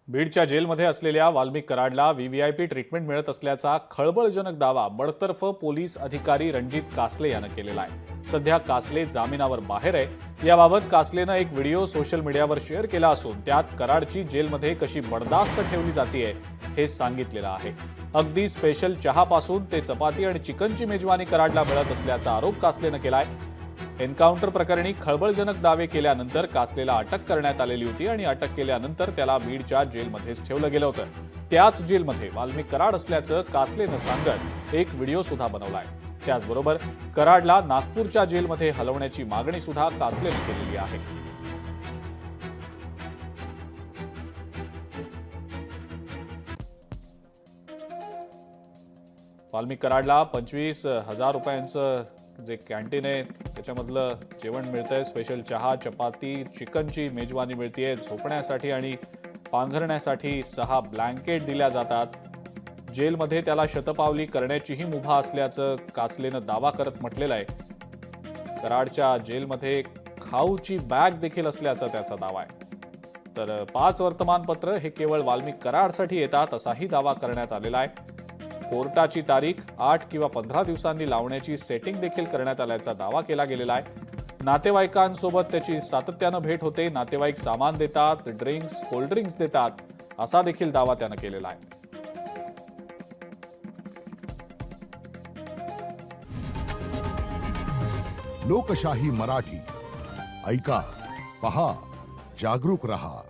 बीडच्या जेलमध्ये असलेल्या वाल्मिक कराडला व्हीव्हीआयपी ट्रीटमेंट मिळत असल्याचा खळबळजनक दावा बडतर्फ पोलीस अधिकारी रणजित कासले यानं केलेला आहे। सध्या कासले जामिनावर बाहेर आहे। याबाबत कासलेनं एक व्हिडिओ सोशल मीडियावर शेअर केला असून त्यात कराडची जेलमध्ये कशी बडदास्त ठेवली जातीये हे सांगितलेलं आहे। अगदी स्पेशल चहापासून ते चपाती आणि चिकनची मेजवानी कराडला मिळत असल्याचा आरोप कासलेनं केलाय। एन्काउंटर प्रकरणी खळबळजनक दावे केल्यानंतर कासलेला अटक करण्यात आलेली होती आणि अटक केल्यानंतर त्याला बीडच्या जेलमध्येच ठेवलं गेलं होतं। त्याच जेलमध्ये वाल्मिक कराड असल्याचं कासलेनं सांगत एक व्हिडिओ सुद्धा बनवलाय। त्याचबरोबर कराडला नागपूरच्या जेलमध्ये हलवण्याची मागणी सुद्धा कासलेनं केलेली आहे। वाल्मिक कराडला 25,000 रुपयांचं जे कॅन्टीन आहे त्याच्यामधलं जेवण मिळतंय। स्पेशल चहा, चपाती, चिकनची मेजवानी मिळतीये। झोपण्यासाठी आणि पांघरण्यासाठी 6 ब्लँकेट दिल्या जातात। जेलमध्ये त्याला शतपावली करण्याचीही मुभा असल्याचं कासलेनं दावा करत म्हटलेलं आहे। कराडच्या जेलमध्ये खाऊची बॅग देखील असल्याचा त्याचा दावा आहे। तर 5 वर्तमानपत्र हे केवळ वाल्मिक कराडसाठी येतात असाही दावा करण्यात आलेला आहे। कोर्टाची तारीख 8 किंवा 15 दिवसांनी लावण्याची सेटिंग देखील करण्यात आल्याचा दावा केला गेलेला आहे। नातेवाईकांसोबत त्याची सातत्यानं भेट होते। नातेवाईक सामान देतात, ड्रिंक्स, कोल्ड ड्रिंक्स देतात असा देखील दावा त्यानं केलेला आहे। लोकशाही मराठी ऐका, पहा, जागरूक रहा।